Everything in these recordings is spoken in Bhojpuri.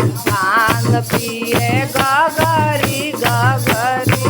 भांग पिए गगरी गगरी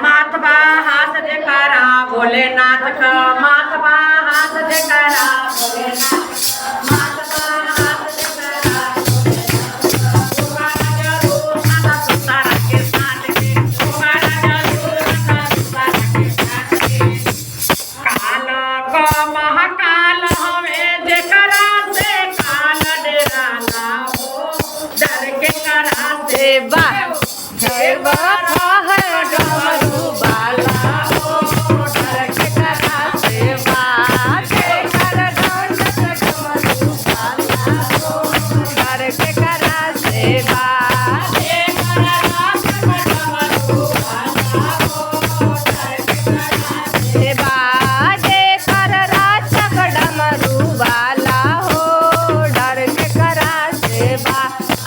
माथवा हाथ जयकारा भोलेनाथ का माथवा हाथ जयकारा भोलेनाथ माथवा हाथ जयकारा तुम्हारा जरूर आना तुसारा के साथ के तुम्हारा जरूर आना तुसारा के साथ के काल का महाकाल हमें जयकारा से काल डेराना हो डर के करा से बा देव है डमरू बाला हो डर के करा सेवा कर दंड डमरू बाला हो डर के करा सेवा सेवा कर राचक डमरू बाला हो डर के करा सेवा।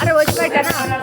अरे वो बैठा ना